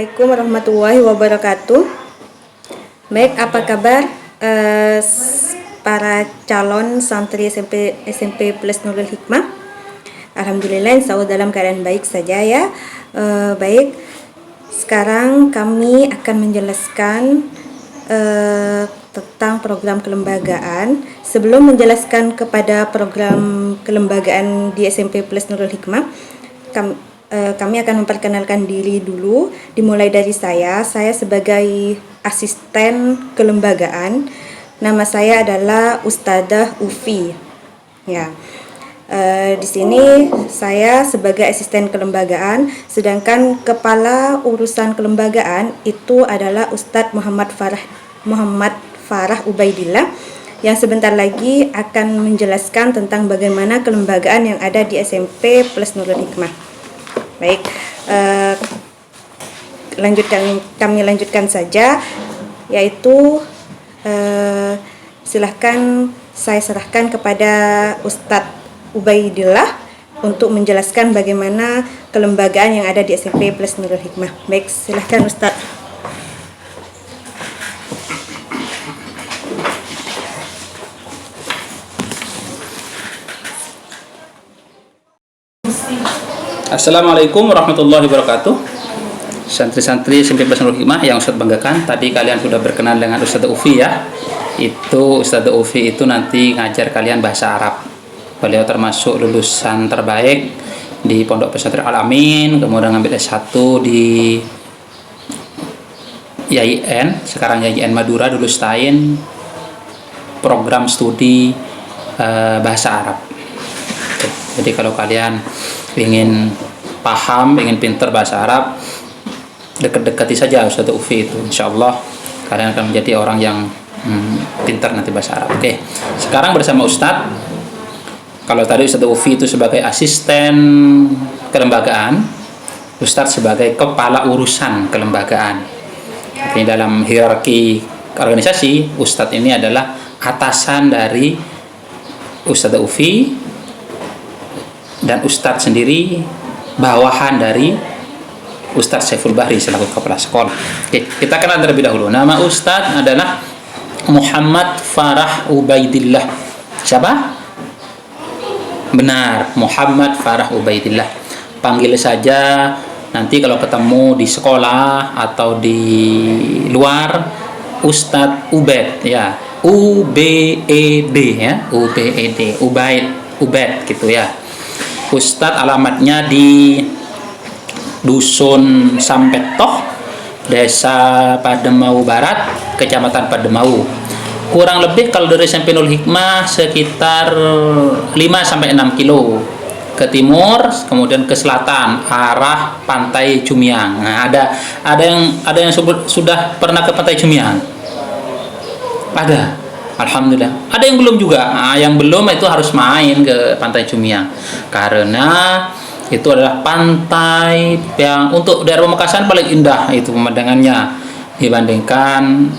Assalamualaikum warahmatullahi wabarakatuh. Baik, apa kabar para calon santri SMP Plus Nurul Hikmah? Alhamdulillah, insya Allah dalam keadaan baik saja ya. Baik, sekarang kami akan menjelaskan tentang program kelembagaan. Sebelum menjelaskan kepada program kelembagaan di SMP Plus Nurul Hikmah, kami akan memperkenalkan diri dulu. Dimulai dari saya sebagai asisten kelembagaan. Nama saya adalah Ustadzah Ufi. Ya, di sini saya sebagai asisten kelembagaan, sedangkan kepala urusan kelembagaan itu adalah Ustadz Muhammad Farah Ubaidillah, yang sebentar lagi akan menjelaskan tentang bagaimana kelembagaan yang ada di SMP Plus Nurul Hikmah. Baik, kami lanjutkan saja, yaitu silahkan saya serahkan kepada Ustadz Ubaidillah untuk menjelaskan bagaimana kelembagaan yang ada di SMP Plus Nurul Hikmah. Baik, silahkan Ustadz. Assalamualaikum warahmatullahi wabarakatuh. Santri-santri SMP Plus Nurul Hikmah yang Ustadz banggakan, tadi kalian sudah berkenan dengan Ustadz Ufi ya. Ustadz Ufi itu nanti ngajar kalian bahasa Arab. Beliau termasuk lulusan terbaik di Pondok Pesantren Al-Amin, kemudian ngambil S1 di YIN, sekarang YIN Madura, dulu STAIN, program studi bahasa Arab. Jadi kalau kalian ingin paham, ingin pinter bahasa Arab, dekat-dekati saja Ustadz Ufi itu. Insya Allah kalian akan menjadi orang yang pintar nanti bahasa Arab. Oke, sekarang bersama Ustadz. Kalau tadi Ustadz Ufi itu sebagai asisten kelembagaan, Ustadz sebagai kepala urusan kelembagaan. Jadi dalam hierarki organisasi, Ustadz ini adalah atasan dari Ustadz Ufi, dan Ustadz sendiri bawahan dari Ustadz Saiful Bahri selaku kepala sekolah. Oke, kita kenal terlebih dahulu. Nama Ustadz adalah Muhammad Farah Ubaidillah. Siapa? Benar, Muhammad Farah Ubaidillah. Panggil saja nanti kalau ketemu di sekolah atau di luar, Ustadz Ubaid ya. UBED ya, UBED, Ubaid gitu ya. Ustadz alamatnya di Dusun Sampetoh, Desa Pademau Barat, Kecamatan Pademau. Kurang lebih kalau dari SMP Nurul Hikmah sekitar 5-6 kilo ke timur, kemudian ke selatan arah Pantai Cumiang. Nah, ada yang sudah pernah ke Pantai Cumiang? Ada. Alhamdulillah. Ada yang belum juga. Nah, yang belum itu harus main ke Pantai Cumiang, karena itu adalah pantai yang untuk daerah Pamekasan paling indah itu pemandangannya dibandingkan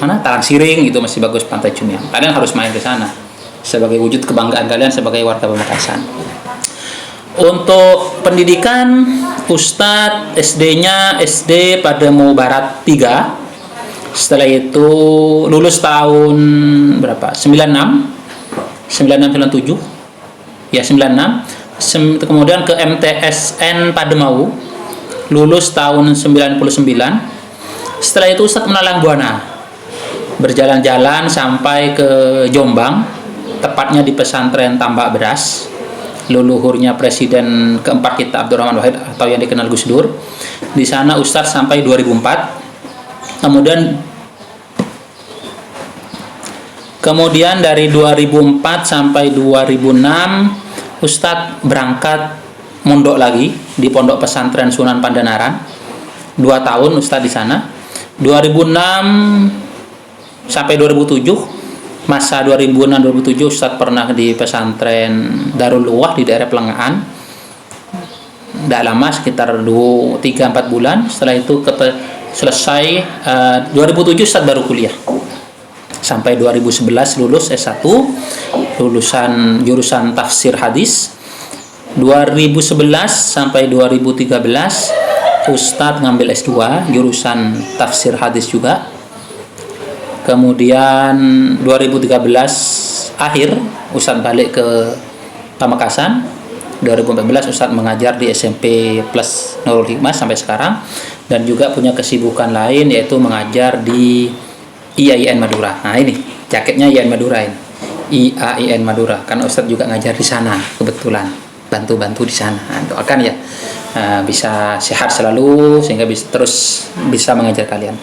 mana Talang Siring, itu masih bagus Pantai Cumiang. Kalian harus main ke sana sebagai wujud kebanggaan kalian sebagai warga Pamekasan. Untuk pendidikan, Ustadz SD-nya SD Pademau Barat 3. Setelah itu lulus tahun berapa? 96, 97 ya, 96. Kemudian ke MTSN Pademau, lulus tahun 99. Setelah itu Ustadz menalang buana, berjalan-jalan sampai ke Jombang, tepatnya di pesantren Tambak Beras, leluhurnya Presiden keempat kita Abdurrahman Wahid atau yang dikenal Gus Dur. Di sana Ustadz sampai 2004. Kemudian dari 2004 sampai 2006 Ustadz berangkat mondok lagi di Pondok Pesantren Sunan Pandanaran. 2 tahun Ustadz di sana. 2006 sampai 2007. Masa 2006-2007 Ustadz pernah di pesantren Darul Luwah di daerah Pelengahan. Tidak lama, sekitar 3-4 bulan. Setelah itu selesai 2007 Ustadz baru kuliah. Sampai 2011 lulus S1, lulusan jurusan tafsir hadis. 2011 sampai 2013 Ustadz ngambil S2 jurusan tafsir hadis juga. Kemudian 2013 akhir Ustadz balik ke Pamekasan. 2014 Ustadz mengajar di SMP Plus Nurul Hikmah sampai sekarang, dan juga punya kesibukan lain yaitu mengajar di IAIN Madura. Nah ini jaketnya IAIN Madura ini. IAIN Madura, karena Ustadz juga ngajar di sana kebetulan, bantu-bantu di sana. Doakan ya bisa sehat selalu sehingga terus bisa mengajar kalian.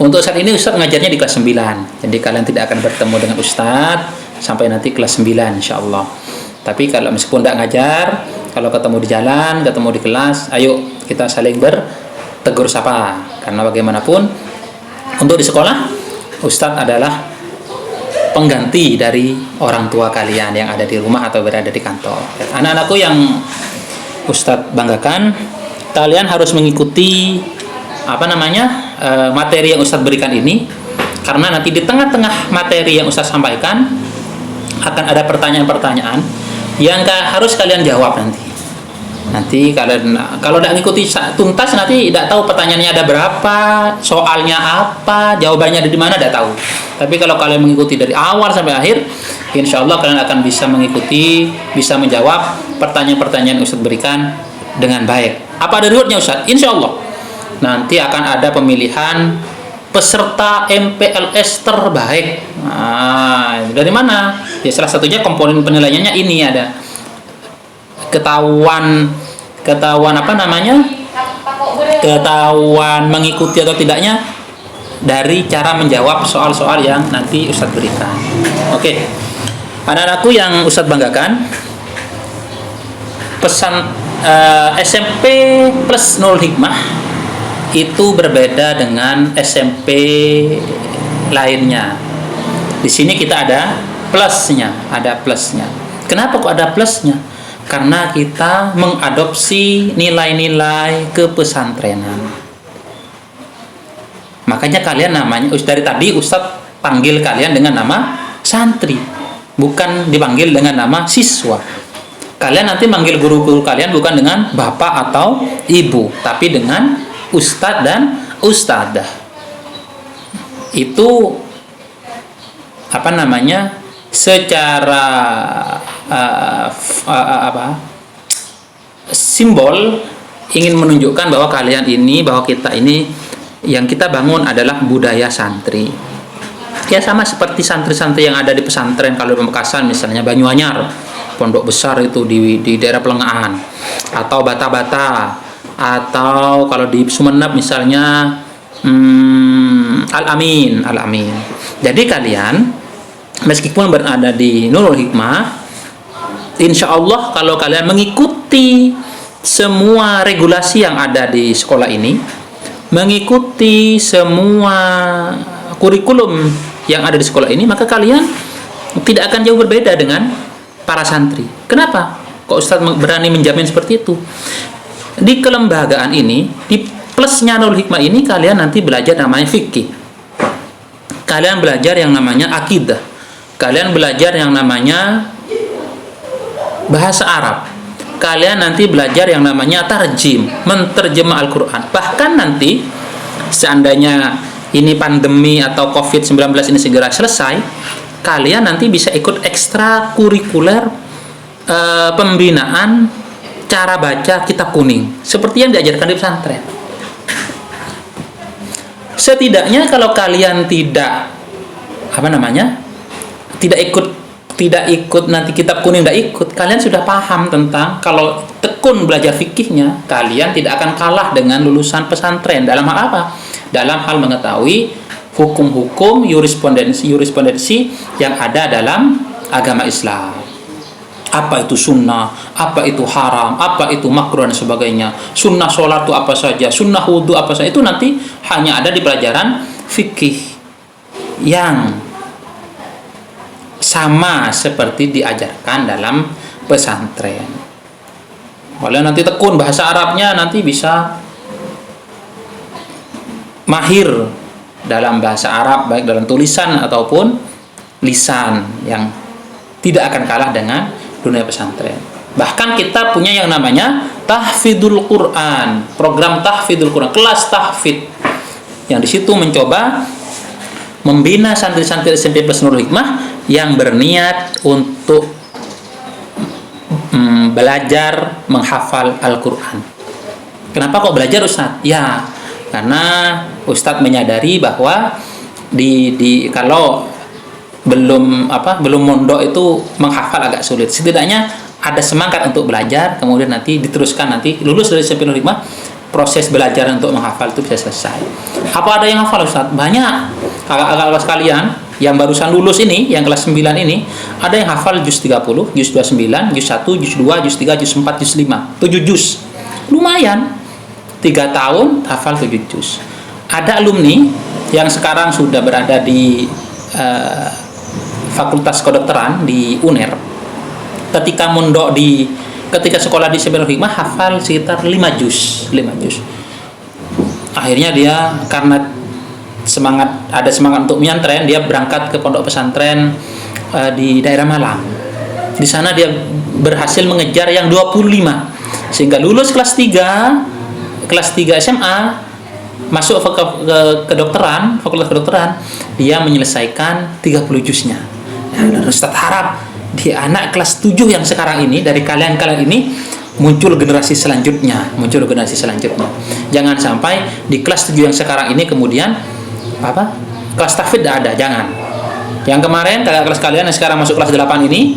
Untuk saat ini Ustadz ngajarnya di kelas 9, jadi kalian tidak akan bertemu dengan Ustadz sampai nanti kelas 9 insya Allah. Tapi kalau meskipun tidak ngajar, kalau ketemu di jalan, ketemu di kelas, ayo kita saling bertegur sapa. Karena bagaimanapun untuk di sekolah, Ustadz adalah pengganti dari orang tua kalian yang ada di rumah atau berada di kantor. Anak-anakku yang Ustadz banggakan, kalian harus mengikuti materi yang Ustadz berikan ini, karena nanti di tengah-tengah materi yang Ustadz sampaikan akan ada pertanyaan-pertanyaan yang harus kalian jawab nanti kalian kalau tidak mengikuti tuntas nanti tidak tahu pertanyaannya ada berapa, soalnya apa, jawabannya ada di mana, tidak tahu. Tapi kalau kalian mengikuti dari awal sampai akhir, insya Allah kalian akan bisa mengikuti, bisa menjawab pertanyaan-pertanyaan yang Ustadz berikan dengan baik. Apa ada rewardnya Ustadz? Insya Allah nanti akan ada pemilihan peserta MPLS terbaik. Nah, dari mana? Ya salah satunya komponen penilaiannya ini ada ketahuan mengikuti atau tidaknya dari cara menjawab soal-soal yang nanti Ustadz berikan. Oke. Anak-anakku yang Ustadz banggakan, pesan SMP Plus Nurul Hikmah itu berbeda dengan SMP lainnya. Di sini kita ada plusnya. Kenapa kok ada plusnya? Karena kita mengadopsi nilai-nilai kepesantrenan. Makanya kalian namanya, dari tadi Ustadz panggil kalian dengan nama santri, bukan dipanggil dengan nama siswa. Kalian nanti manggil guru-guru kalian bukan dengan bapak atau ibu, tapi dengan ustadz dan ustadzah. Itu secara simbol ingin menunjukkan bahwa kita ini yang kita bangun adalah budaya santri. Ya sama seperti santri-santri yang ada di pesantren. Kalau di Pamekasan misalnya Banyuanyar, pondok besar itu di daerah Pelengahan, atau Bata-Bata, atau kalau di Sumeneb misalnya Al-Amin. Jadi kalian meskipun berada di Nurul Hikmah, insya Allah kalau kalian mengikuti semua regulasi yang ada di sekolah ini, mengikuti semua kurikulum yang ada di sekolah ini, maka kalian tidak akan jauh berbeda dengan para santri. Kenapa? Kok Ustadz berani menjamin seperti itu? Di kelembagaan ini, di plusnya Nurul Hikmah ini, kalian nanti belajar namanya fikih, kalian belajar yang namanya akidah, kalian belajar yang namanya bahasa Arab, kalian nanti belajar yang namanya tarjim, menterjemah Al-Quran. Bahkan nanti seandainya ini pandemi atau COVID-19 ini segera selesai, kalian nanti bisa ikut ekstrakurikuler pembinaan cara baca kitab kuning seperti yang diajarkan di pesantren. Setidaknya kalau kalian tidak ikut nanti kitab kuning, tidak ikut, kalian sudah paham tentang, kalau tekun belajar fikihnya, kalian tidak akan kalah dengan lulusan pesantren. Dalam hal apa? Dalam hal mengetahui hukum-hukum jurisprudensi yang ada dalam agama Islam. Apa itu sunnah, apa itu haram, apa itu makruh dan sebagainya. Sunnah sholat itu apa saja, sunnah wudhu apa saja, itu nanti hanya ada di pelajaran fikih yang sama seperti diajarkan dalam pesantren. Kalau nanti tekun bahasa Arabnya, nanti bisa mahir dalam bahasa Arab, baik dalam tulisan ataupun lisan, yang tidak akan kalah dengan dunia pesantren. Bahkan kita punya yang namanya tahfidzul Quran, program tahfidzul Quran, kelas tahfidz, yang di situ mencoba membina santri-santri SMP Plus Nurul Hikmah yang berniat untuk belajar menghafal Al-Quran. Kenapa kok belajar, Ustaz? Ya, karena Ustadz menyadari bahwa kalau belum mondok itu menghafal agak sulit. Setidaknya ada semangat untuk belajar, kemudian nanti diteruskan, nanti lulus dari SMP Nurul Hikmah, proses belajar untuk menghafal itu bisa selesai. Apa ada yang hafal, Ustaz? Banyak. Kakak-kakak sekalian yang barusan lulus ini, yang kelas 9 ini, ada yang hafal juz 30, juz 29, juz 1, juz 2, juz 3, juz 4, juz 5, 7 juz. Lumayan. 3 tahun hafal 7 juz. Ada alumni yang sekarang sudah berada di Fakultas Kedokteran di UNER. Ketika sekolah di SMP Nurul Hikmah hafal sekitar 5 juz. Akhirnya dia karena ada semangat untuk menyantren, dia berangkat ke pondok pesantren di daerah Malang. Di sana dia berhasil mengejar yang 25, sehingga lulus kelas 3 SMA, masuk ke kedokteran, Fakultas Kedokteran, dia menyelesaikan 30 juznya. Dan Ustaz harap di anak kelas 7 yang sekarang ini, dari kalian ini, muncul generasi selanjutnya. Jangan sampai di kelas 7 yang sekarang ini kemudian kelas tahfidz tidak ada, jangan. Yang kemarin kakak kelas kalian yang sekarang masuk kelas 8 ini,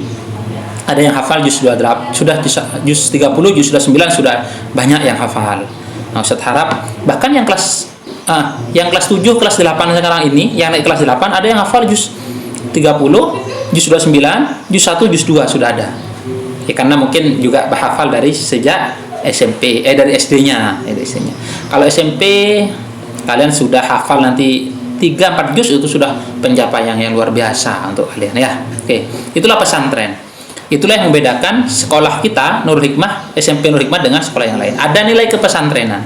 ada yang hafal juz 28, sudah juz 30, juz 9 sudah banyak yang hafal. Nah, Ustaz harap bahkan yang kelas 7, kelas 8 sekarang ini, yang naik kelas 8 ada yang hafal juz 30, juz 29, juz 1, juz 2 sudah ada. Ya, karena mungkin juga berhafal dari sejak SMP, dari SD-nya. Kalau SMP kalian sudah hafal nanti 3-4 juz, itu sudah pencapaian yang luar biasa untuk kalian ya. Oke, itulah pesantren. Itulah yang membedakan sekolah kita Nurul Hikmah, SMP Nurul Hikmah dengan sekolah yang lain. Ada nilai kepesantrenan.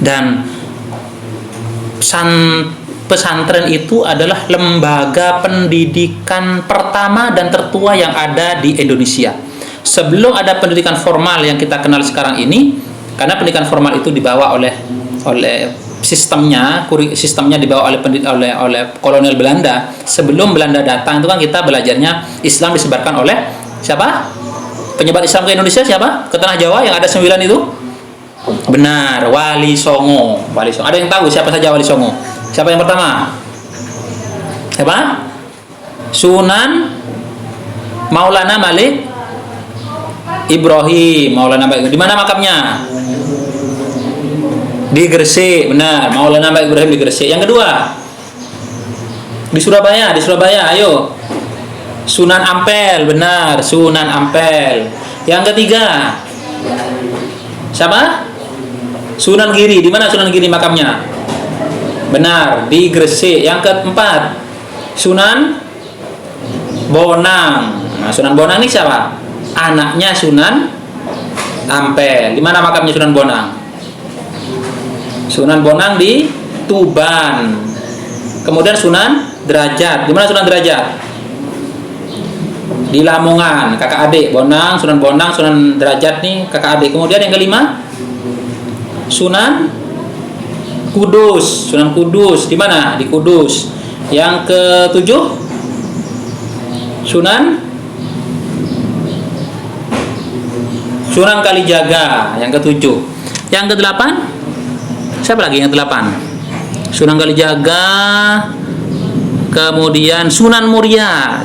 Dan pesantren itu adalah lembaga pendidikan pertama dan tertua yang ada di Indonesia. Sebelum ada pendidikan formal yang kita kenal sekarang ini, karena pendidikan formal itu dibawa oleh sistemnya dibawa oleh kolonial Belanda. Sebelum Belanda datang itu kan kita belajarnya Islam disebarkan oleh siapa? Penyebar Islam ke Indonesia siapa? Ke tanah Jawa yang ada 9 itu? Benar, Wali Songo. Ada yang tahu siapa saja Wali Songo? Siapa yang pertama? Siapa? Sunan Maulana Malik Ibrahim. Di mana makamnya? Di Gresik, benar. Maulana Malik Ibrahim di Gresik. Yang kedua, di Surabaya, ayo. Sunan Ampel, benar. Sunan Ampel. Yang ketiga, siapa? Sunan Giri. Di mana Sunan Giri makamnya? Benar, di Gresik. Yang keempat, Sunan Bonang. Nah, Sunan Bonang ini siapa? Anaknya Sunan Ampel. Di mana makamnya Sunan Bonang? Sunan Bonang di Tuban. Kemudian Sunan Derajat. Di mana Sunan Derajat? Di Lamongan, kakak adik. Sunan Bonang, Sunan Derajat nih kakak adik. Kemudian yang kelima, Sunan Kudus. Di mana? Di Kudus. Yang ketujuh, Sunan Kalijaga. Yang ketujuh. Yang kedelapan, siapa lagi yang ke-8? Sunan Kalijaga. Kemudian Sunan Muria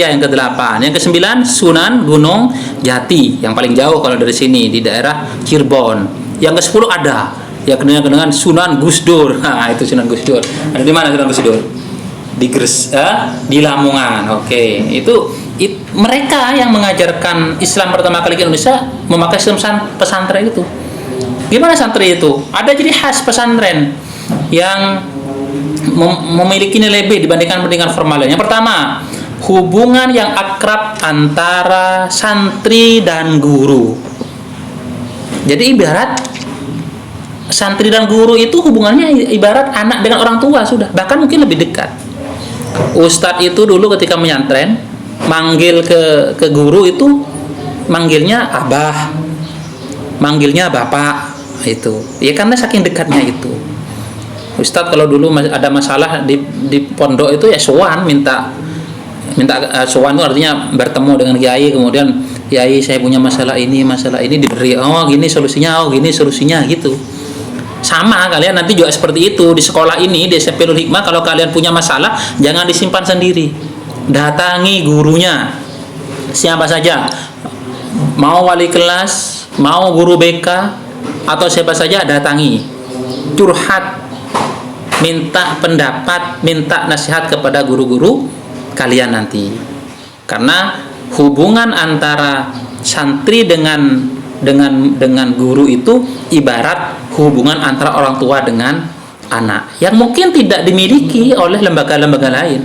yang ke-8. Yang ke-9 Sunan Gunung Jati, yang paling jauh kalau dari sini di daerah Cirebon. Yang ke-10 ada ya dengan Sunan Gusdur. Nah, itu Sunan Gusdur. Ada di mana Sunan Gusdur? Di Lamongan. Oke, itu mereka yang mengajarkan Islam pertama kali ke Indonesia memakai sistem pesantren itu. Gimana santri itu? Ada ciri khas pesantren yang memiliki nilai B dibandingkan pendidikan formal. Yang pertama, hubungan yang akrab antara santri dan guru. Jadi ibarat santri dan guru itu hubungannya ibarat anak dengan orang tua sudah, bahkan mungkin lebih dekat. Ustadz itu dulu ketika menyantren manggil ke guru itu manggilnya abah, manggilnya bapak, itu ya karena saking dekatnya itu. Ustadz kalau dulu ada masalah di pondok itu ya sowan, minta sowan itu artinya bertemu dengan kiai, kemudian kiai saya punya masalah ini diberi, oh gini solusinya, oh gini solusinya, gitu. Sama kalian nanti juga seperti itu di sekolah ini, di SMP Nurul Hikmah. Kalau kalian punya masalah jangan disimpan sendiri, datangi gurunya siapa saja, mau wali kelas, mau guru BK atau siapa saja, datangi, curhat, minta pendapat, minta nasihat kepada guru-guru kalian nanti. Karena hubungan antara santri dengan guru itu ibarat hubungan antara orang tua dengan anak yang mungkin tidak dimiliki oleh lembaga-lembaga lain.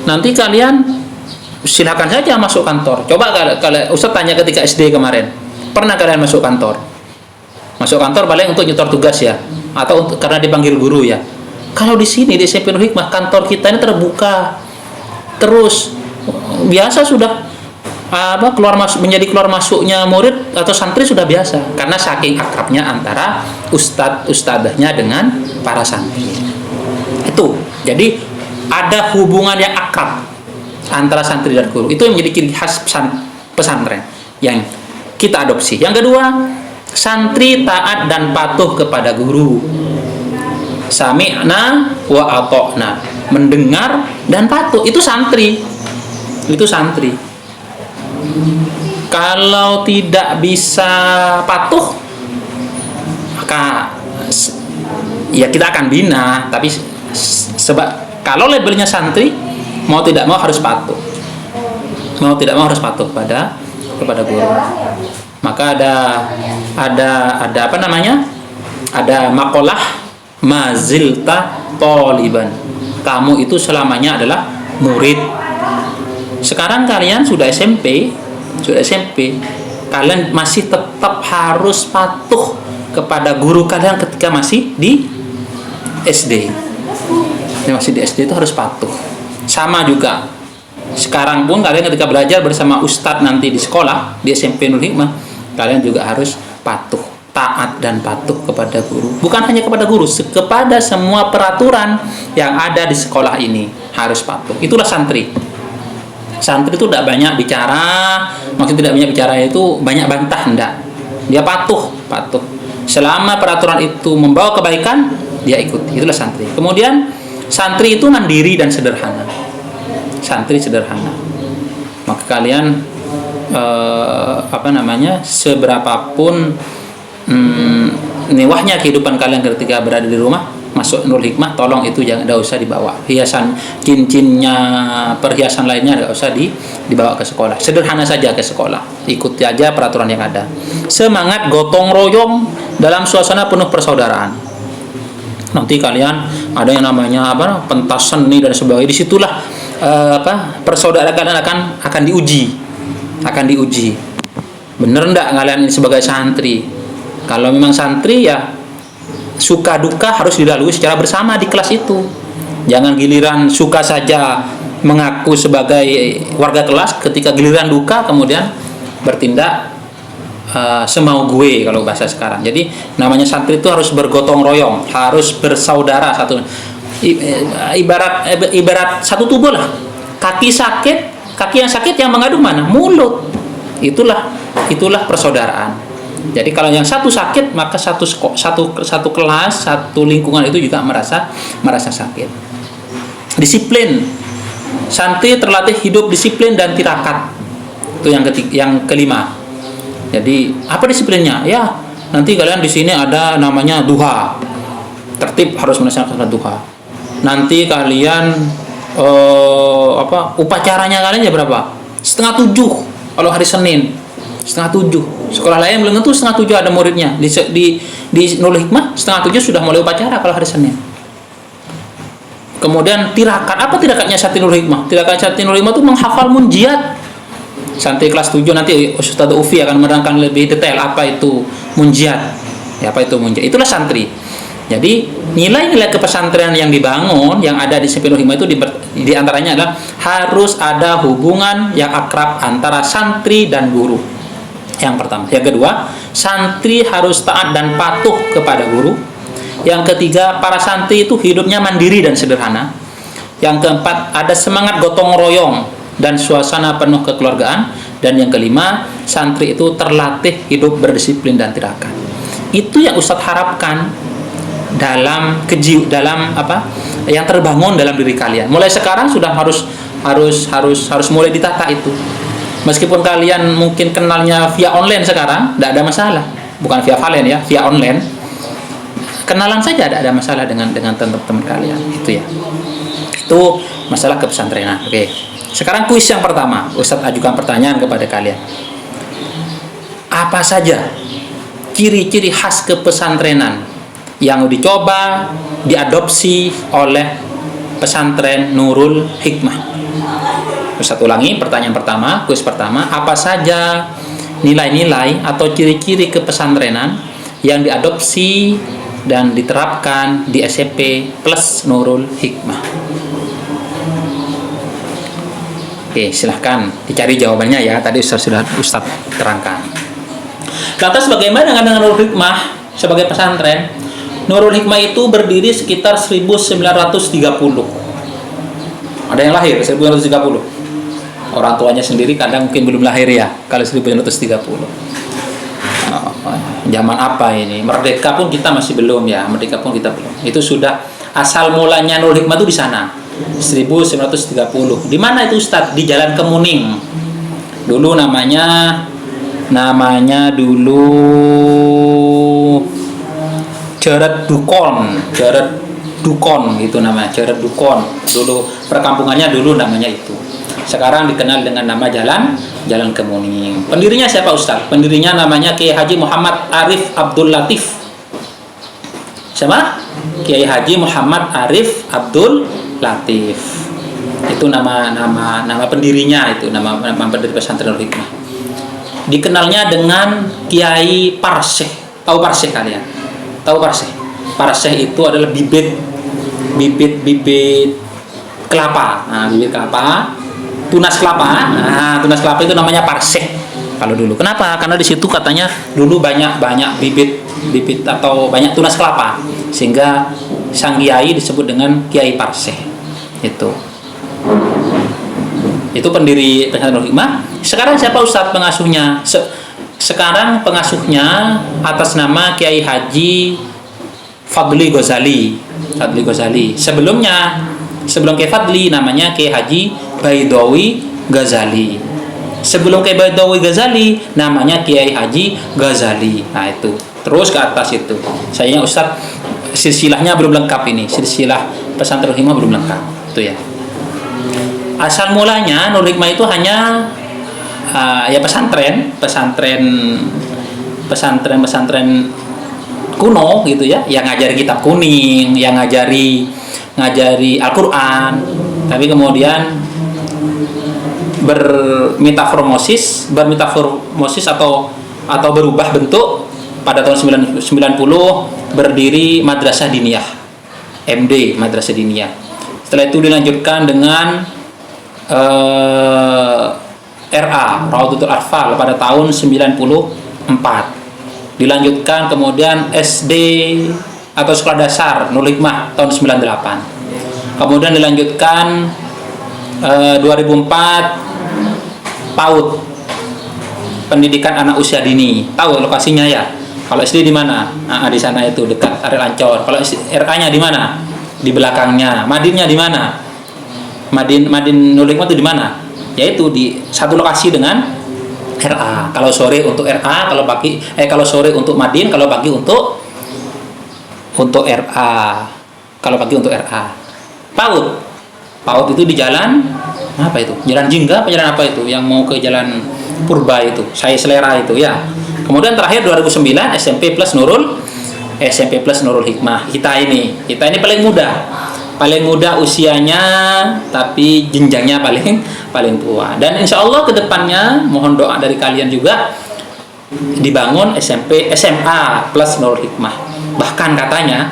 Nanti kalian silakan saja masuk kantor. Coba kalau Ustaz tanya ketika SD kemarin, pernah kalian masuk kantor? Masuk kantor paling untuk nyetor tugas ya, atau karena dipanggil guru ya. Kalau di sini di SMP Nurul Hikmah, kantor kita ini terbuka terus, biasa sudah menjadi keluar masuknya murid atau santri sudah biasa, karena saking akrabnya antara ustadznya dengan para santri itu. Jadi ada hubungan yang akrab antara santri dan guru, itu yang menjadi ciri khas pesantren yang kita adopsi. Yang kedua, santri taat dan patuh kepada guru. Sami'na wa ata'na, mendengar dan patuh, itu santri. Kalau tidak bisa patuh, maka ya kita akan bina. Tapi sebab kalau labelnya santri, mau tidak mau harus patuh, kepada guru. Maka ada apa namanya? Ada maqalah mazilta taliban. Kamu itu selamanya adalah murid. Sekarang kalian sudah SMP, kalian masih tetap harus patuh kepada guru kalian ketika masih di SD. Masih di SD itu harus patuh. Sama juga sekarang pun kalian ketika belajar bersama ustadz nanti di sekolah, di SMP Nurul Hikmah, kalian juga harus patuh, taat dan patuh kepada guru. Bukan hanya kepada guru, kepada semua peraturan yang ada di sekolah ini harus patuh. Itulah santri. Santri itu tidak banyak bicara, maksud tidak banyak bicara itu banyak bantah, enggak. Dia patuh. Selama peraturan itu membawa kebaikan, dia ikuti. Itulah santri. Kemudian santri itu mandiri dan sederhana. Maka kalian seberapapun mewahnya kehidupan kalian ketika berada di rumah, masuk Nurul Hikmah, tolong itu jangan, tidak usah dibawa hiasan, cincinnya, perhiasan lainnya tidak usah dibawa ke sekolah. Sederhana saja ke sekolah, ikuti aja peraturan yang ada. Semangat gotong royong dalam suasana penuh persaudaraan. Nanti kalian ada yang namanya pentas seni dan sebagainya. Disitulah persaudaraan kalian akan diuji. Bener enggak kalian ini sebagai santri? Kalau memang santri ya suka duka harus dilalui secara bersama di kelas itu. Jangan giliran suka saja mengaku sebagai warga kelas, ketika giliran duka kemudian bertindak semau gue kalau bahasa sekarang. Jadi namanya santri itu harus bergotong royong, harus bersaudara satu. Ibarat satu tubuh lah. Kaki yang sakit yang mengadu mana? Mulut. Itulah persaudaraan. Jadi kalau yang satu sakit, maka satu kelas, satu lingkungan itu juga merasa sakit. Disiplin. Santri terlatih hidup disiplin dan tirakat. Itu yang kelima. Jadi apa disiplinnya? Ya, nanti kalian di sini ada namanya duha. Tertib harus melaksanakan duha. Nanti kalian upacaranya kalian jam berapa? 6:30 kalau hari Senin. 6:30. Sekolah lain belum tentu 6:30 ada muridnya. Di Nurul Hikmah 6:30 sudah mulai upacara kalau hari Senin. Kemudian tirakat. Apa tirakatnya santri Nurul Hikmah? Tirakat santri Nurul Hikmah itu menghafal munjiat. Santri kelas 7 nanti Ustaz Ufi akan menerangkan lebih detail apa itu munjiat. Ya, apa itu munjiat? Itulah santri. Jadi nilai-nilai kepesantrenan yang dibangun, yang ada di SMP Nurul Hikmah itu di antaranya adalah harus ada hubungan yang akrab antara santri dan guru. Yang pertama. Yang kedua, santri harus taat dan patuh kepada guru. Yang ketiga, para santri itu hidupnya mandiri dan sederhana. Yang keempat, ada semangat gotong royong dan suasana penuh kekeluargaan. Dan yang kelima, santri itu terlatih hidup berdisiplin dan tirakat. Itu yang Ustadz harapkan dalam yang terbangun dalam diri kalian. Mulai sekarang sudah harus mulai ditata itu. Meskipun kalian mungkin kenalnya via online sekarang, tidak ada masalah. Bukan via Valen ya, via online. Kenalan saja tidak ada masalah dengan teman-teman kalian. Itu ya. Itu masalah kepesantrenan. Oke. Sekarang kuis yang pertama. Ustadz ajukan pertanyaan kepada kalian. Apa saja ciri-ciri khas kepesantrenan yang dicoba, diadopsi oleh pesantren Nurul Hikmah? Ustadz ulangi pertanyaan pertama, kuis pertama. Apa saja nilai-nilai atau ciri-ciri kepesantrenan yang diadopsi dan diterapkan di SMP Plus Nurul Hikmah? Oke, silahkan dicari jawabannya ya. Tadi sudah Ustadz terangkan. Lantas bagaimana dengan Nurul Hikmah sebagai pesantren? Nurul Hikmah itu berdiri sekitar 1930. Ada yang lahir 1930. Orang tuanya sendiri kadang mungkin belum lahir ya kalau 1930. Zaman apa ini? Merdeka pun kita masih belum ya. Merdeka pun kita belum. Itu sudah asal mulanya Nurul Hikmah itu di sana. 1930. Di mana itu Ustadz? Di Jalan Kemuning. Dulu namanya dulu Jaret Dukon gitu namanya. Jaret Dukon. Dulu perkampungannya dulu namanya itu. Sekarang dikenal dengan nama Jalan Kemuning. Pendirinya siapa Ustaz? Pendirinya namanya Kiai Haji Muhammad Arif Abdul Latif. Siapa? Kiai Haji Muhammad Arif Abdul Latif. Itu nama pendirinya, itu nama pendiri pesantren Nurul Hikmah. Dikenalnya dengan Kiai Parseh. Tahu Parseh kalian? Tahu Parseh? Parseh itu adalah bibit kelapa. Nah, bibit kelapa. Tunas kelapa. Nah, tunas kelapa itu namanya parseh kalau dulu. Kenapa? Karena di situ katanya dulu banyak bibit atau banyak tunas kelapa, sehingga sang kiai disebut dengan Kiai Parseh. Itu pendiri pesantren Nurul Hikmah. Sekarang siapa Ustadz pengasuhnya? Sekarang pengasuhnya atas nama Kiai Haji Fadli Ghazali. Sebelum Kiai Fadli namanya Kiai Haji Baidawi Ghazali. Sebelum Kiai Baidawi Ghazali namanya Kiai Haji Ghazali. Nah itu terus ke atas itu. Sayangnya Ustadz silsilahnya belum lengkap ini. Silsilah pesantren Nurul Hikmah belum lengkap. Itu ya. Asal mulanya Nurul Hikmah itu hanya ya pesantren kuno gitu ya, yang ngajari kitab kuning, yang ngajari Al-Quran, tapi kemudian bermetamorfosis atau berubah bentuk pada tahun 90 berdiri Madrasah Diniyah, MD Madrasah Diniyah. Setelah itu dilanjutkan dengan RA Raudhatul Atfal pada tahun 94. Dilanjutkan kemudian SD atau sekolah dasar Nurul Hikmah tahun 98. Kemudian dilanjutkan 2004 PAUD, pendidikan anak usia dini. Tahu lokasinya ya? Kalau SD di mana? Nah, di sana itu dekat Ariel Ancor. Kalau RA-nya di mana? Di belakangnya. Madinnya di mana? Madin Nurul Hikmah itu di mana? Yaitu di satu lokasi dengan RA. Kalau sore untuk RA, kalau sore untuk Madin, kalau pagi untuk RA. Kalau pagi untuk RA. PAUD itu di jalan apa itu? Jalan Jingga apa jalan apa itu? Yang mau ke jalan Purba itu. Saya Selera itu ya. Kemudian terakhir 2009 SMP Plus Nurul Hikmah. Kita ini paling muda usianya, tapi jenjangnya paling tua. Dan insya Allah kedepannya mohon doa dari kalian juga dibangun SMA Plus Nurul Hikmah. Bahkan kata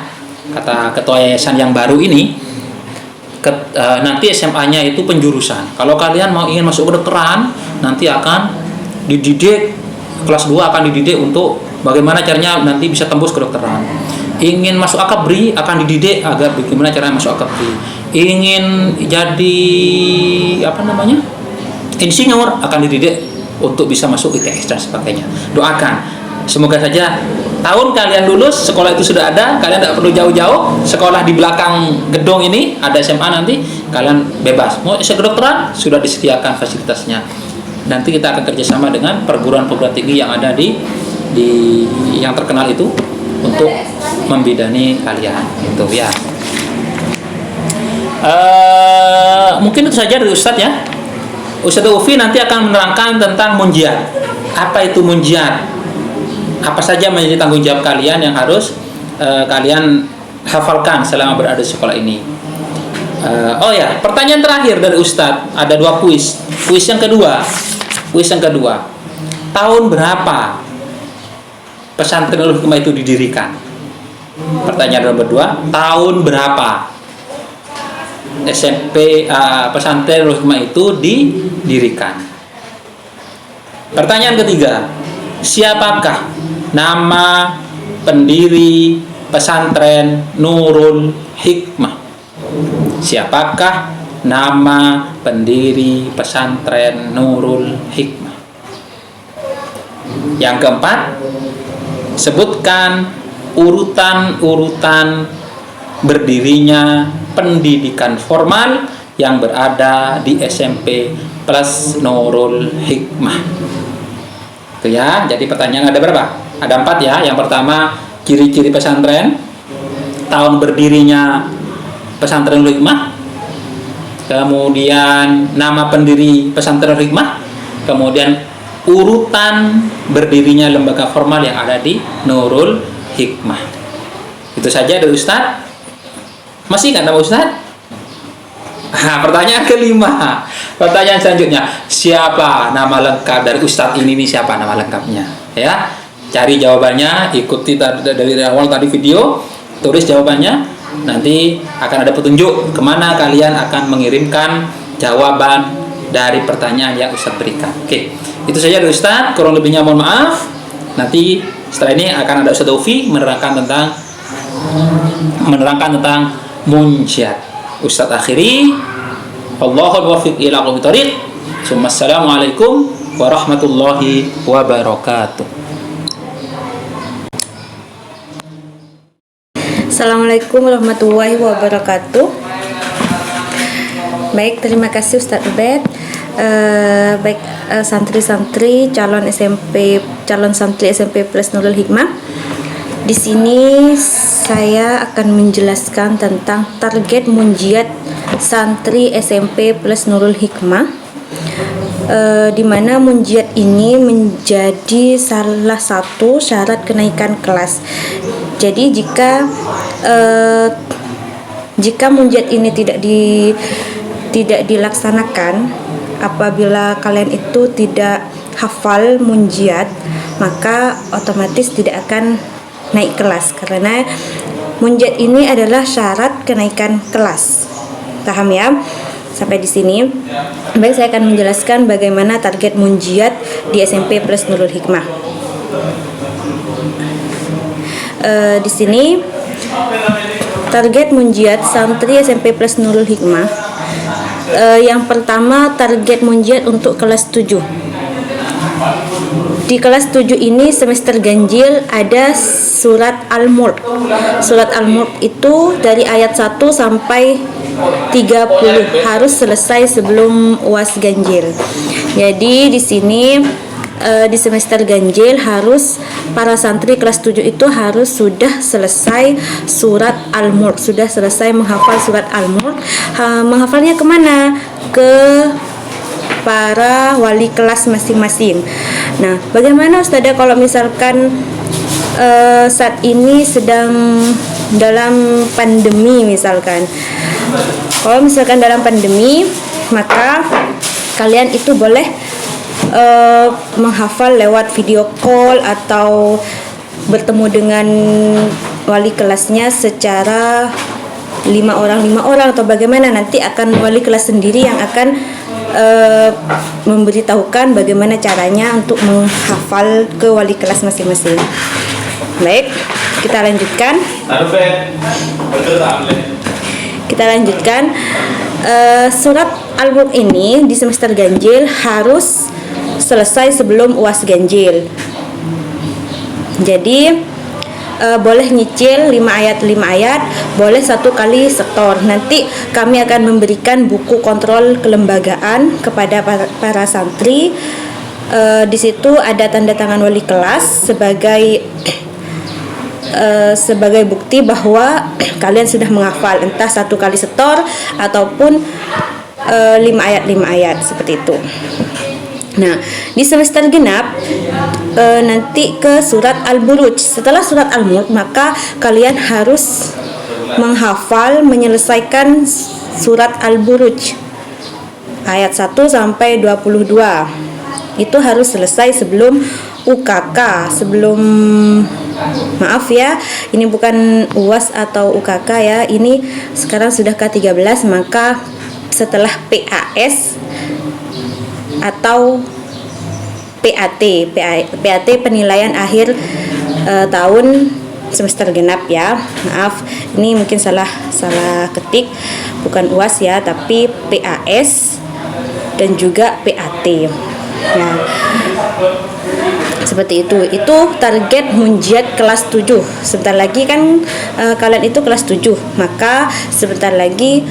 ketua yayasan yang baru ini, nanti SMA-nya itu penjurusan. Kalau kalian ingin masuk kedokteran, nanti akan dididik kelas 2 akan dididik untuk bagaimana caranya nanti bisa tembus kedokteran. Ingin masuk akabri akan dididik agar bagaimana caranya masuk akabri. Ingin jadi insinyur akan dididik untuk bisa masuk ITS dan sebagainya. Doakan semoga saja tahun kalian lulus, sekolah itu sudah ada, kalian tidak perlu jauh-jauh, sekolah di belakang gedung ini ada SMA, nanti kalian bebas. Mau kedokteran sudah disediakan fasilitasnya. Nanti kita akan kerjasama dengan perguruan-perguruan tinggi yang ada di yang terkenal itu untuk membidani kalian, gitu ya. Mungkin itu saja dari Ustadz ya. Ustadz Ufi nanti akan menerangkan tentang munjiat. Apa itu munjiat? Apa saja menjadi tanggung jawab kalian yang harus kalian hafalkan selama berada di sekolah ini. Oh ya, pertanyaan terakhir dari Ustadz, ada 2 kuis. Kuis yang kedua. Tahun berapa pesantren Nurul Hikmah itu didirikan? Pertanyaan nomor 2, tahun berapa pesantren Nurul Hikmah itu didirikan? Pertanyaan ketiga, siapakah nama pendiri pesantren Nurul Hikmah? Siapakah nama pendiri pesantren Nurul Hikmah? Yang keempat, sebutkan urutan-urutan berdirinya pendidikan formal yang berada di SMP Plus Nurul Hikmah. Itu ya, jadi pertanyaan ada berapa? Ada 4 ya. Yang pertama, ciri-ciri pesantren, tahun berdirinya pesantren Nurul Hikmah, kemudian nama pendiri pesantren Nurul Hikmah, kemudian urutan berdirinya lembaga formal yang ada di Nurul Hikmah. Itu saja dari Ustadz. Masih ingat nama Ustadz? Pertanyaan kelima. Pertanyaan selanjutnya, siapa nama lengkap dari Ustadz ini? Siapa nama lengkapnya? Ya, cari jawabannya, ikuti dari awal tadi video, tulis jawabannya. Nanti akan ada petunjuk kemana kalian akan mengirimkan jawaban dari pertanyaan yang Ustadz berikan. Oke, itu saja dari Ustadz. Kurang lebihnya mohon maaf. Nanti setelah ini akan ada Ustadz Ufi menerangkan tentang munjiat. Ustadz akhiri, Allahul wafiq ila aqwamit thoriq. Assalamualaikum warahmatullahi wabarakatuh. Assalamualaikum warahmatullahi wabarakatuh. Baik, terima kasih Ustadz Ubed. Santri-santri calon santri SMP Plus Nurul Hikmah. Di sini saya akan menjelaskan tentang target munjiat santri SMP Plus Nurul Hikmah, di mana munjiat ini menjadi salah satu syarat kenaikan kelas. Jadi jika munjiat ini tidak dilaksanakan, apabila kalian itu tidak hafal munjiat, maka otomatis tidak akan naik kelas, karena munjiat ini adalah syarat kenaikan kelas. Paham ya? Sampai di sini. Baik, saya akan menjelaskan bagaimana target munjiat di SMP Plus Nurul Hikmah. Di sini target munjiat santri SMP Plus Nurul Hikmah. Yang pertama, target munjiat untuk kelas 7. Di kelas 7 ini semester ganjil ada surat Al-Mulk. Surat Al-Mulk itu dari ayat 1 sampai 30 harus selesai sebelum UAS ganjil. Jadi di sini di semester ganjil harus para santri kelas 7 itu harus sudah selesai surat Al-Mulk, sudah selesai menghafal surat Al-Mulk. Menghafalnya kemana? Ke para wali kelas masing-masing. Nah, bagaimana Ustazah kalau misalkan saat ini sedang dalam pandemi misalkan? Kalau misalkan dalam pandemi, maka kalian itu boleh menghafal lewat video call atau bertemu dengan wali kelasnya secara 5 orang atau bagaimana, nanti akan wali kelas sendiri yang akan memberitahukan bagaimana caranya untuk menghafal ke wali kelas masing-masing. Baik, kita lanjutkan. Surat Al-Mulk ini di semester ganjil harus selesai sebelum UAS ganjil. Jadi boleh nyicil 5 ayat, boleh 1 kali setor. Nanti kami akan memberikan buku kontrol kelembagaan kepada para santri. Di situ ada tanda tangan wali kelas sebagai bukti bahwa kalian sudah menghafal, entah 1 kali setor ataupun 5 ayat seperti itu. Nah, di semester genap nanti ke surat Al-Buruj. Setelah surat Al-Mulk, maka kalian harus menghafal, menyelesaikan surat Al-Buruj ayat 1 sampai 22. Itu harus selesai sebelum UKK, maaf ya, ini bukan UAS atau UKK ya, ini sekarang sudah K13, maka setelah PAS atau PAT penilaian akhir tahun semester genap ya. Maaf, ini mungkin salah ketik, bukan UAS ya, tapi PAS dan juga PAT. Nah, seperti itu. Itu target munjiat kelas 7. Sebentar lagi kan kalian itu kelas 7. Maka sebentar lagi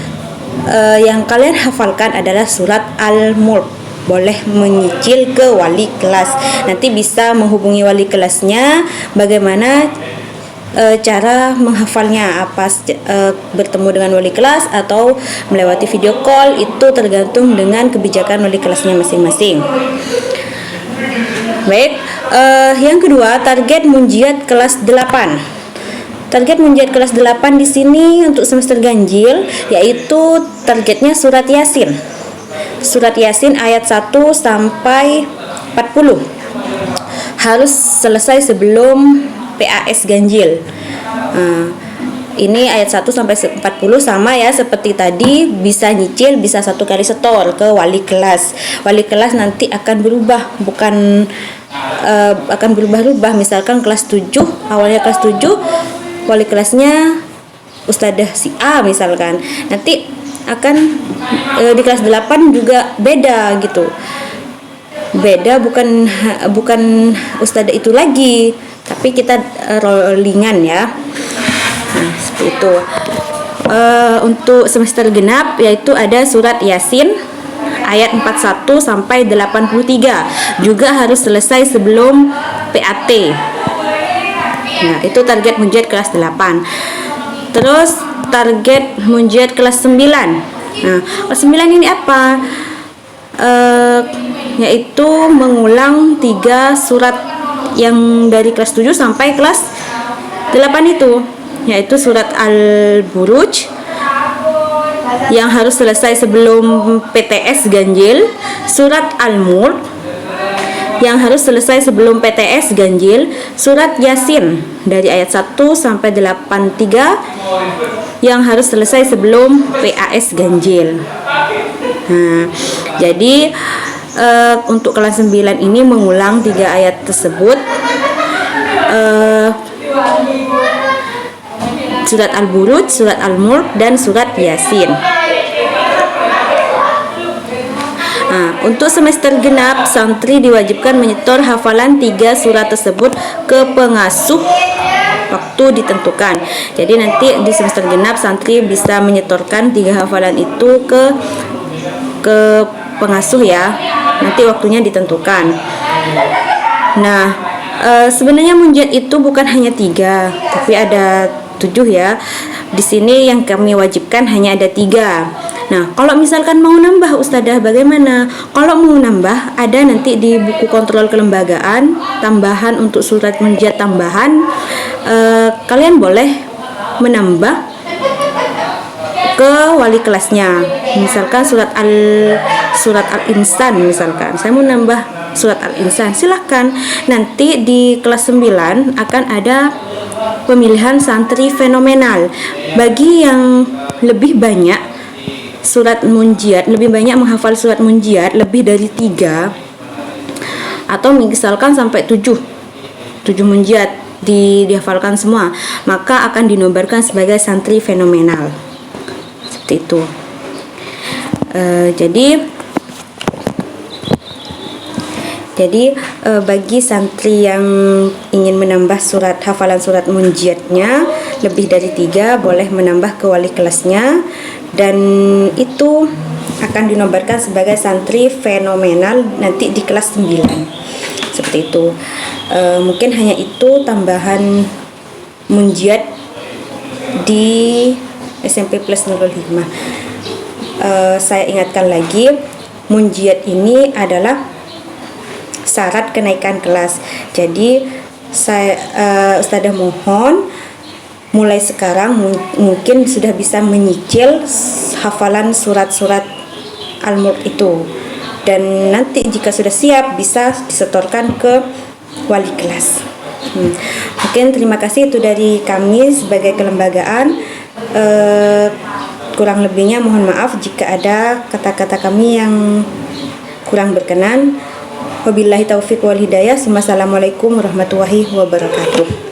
yang kalian hafalkan adalah surat Al-Mulk. Boleh menyicil ke wali kelas. Nanti bisa menghubungi wali kelasnya bagaimana cara menghafalnya, bertemu dengan wali kelas atau melewati video call, itu tergantung dengan kebijakan wali kelasnya masing-masing. Baik, yang kedua, target munjiat kelas 8. Target munjiat kelas 8 di sini untuk semester ganjil yaitu targetnya surat Yasin. Surat Yasin ayat 1 sampai 40 harus selesai sebelum PAS ganjil. Ini ayat 1 sampai 40 sama ya seperti tadi, bisa nyicil, bisa 1 kali setor ke wali kelas. Wali kelas nanti akan berubah, akan berubah-ubah. Misalkan kelas 7, awalnya kelas 7, wali kelasnya Ustadzah si A misalkan. Nanti akan di kelas 8 juga beda gitu. Beda, bukan Ustadzah itu lagi, tapi kita rollingan ya. Nah, seperti itu. Untuk semester genap yaitu ada surat Yasin ayat 41 sampai 83 juga harus selesai sebelum PAT. Nah, itu target munjiat kelas 8. Terus target munjiat kelas 9. Nah, kelas 9 ini apa? Yaitu mengulang 3 surat yang dari kelas 7 sampai kelas 8 itu, yaitu surat Al-Buruj yang harus selesai sebelum PTS ganjil, surat Al-Mulk yang harus selesai sebelum PTS ganjil, surat Yasin dari ayat 1 sampai 83 yang harus selesai sebelum PAS ganjil. Nah, jadi untuk kelas 9 ini mengulang 3 ayat tersebut, surat Al-Buruj, surat Al-Mulk, dan surat Yasin. Nah, untuk semester genap, santri diwajibkan menyetor hafalan 3 surat tersebut ke pengasuh waktu ditentukan. Jadi nanti di semester genap santri bisa menyetorkan 3 hafalan itu ke pengasuh ya. Nanti waktunya ditentukan. Nah, sebenarnya munjiat itu bukan hanya 3, tapi ada 7 ya. Di sini yang kami wajibkan hanya ada 3. Nah, kalau misalkan mau nambah Ustadzah bagaimana? Kalau mau nambah, ada nanti di buku kontrol kelembagaan tambahan untuk surat munjiat tambahan. Kalian boleh menambah ke wali kelasnya. Misalkan surat Al-Insan misalkan. Saya mau nambah surat Al-Insan. Silakan. Nanti di kelas 9 akan ada pemilihan santri fenomenal. Bagi yang lebih banyak surat munjiat, lebih banyak menghafal surat munjiat lebih dari 3 atau misalkan sampai 7 munjiat dihafalkan semua, maka akan dinobatkan sebagai santri fenomenal. Seperti itu. Jadi bagi santri yang ingin menambah hafalan surat munjiatnya lebih dari 3, boleh menambah ke wali kelasnya, dan itu akan dinobatkan sebagai santri fenomenal nanti di kelas 9. Seperti itu. Mungkin hanya itu tambahan munjiat di SMP Plus Nurul Hikmah. Saya ingatkan lagi, munjiat ini adalah syarat kenaikan kelas. Jadi Ustadzah mohon mulai sekarang mungkin sudah bisa menyicil hafalan surat-surat Al-Mulk itu, dan nanti jika sudah siap bisa disetorkan ke wali kelas. Mungkin terima kasih itu dari kami sebagai kelembagaan. Kurang lebihnya mohon maaf jika ada kata-kata kami yang kurang berkenan. Wabillahi taufiq wal hidayah. Wassalamualaikum warahmatullahi wabarakatuh.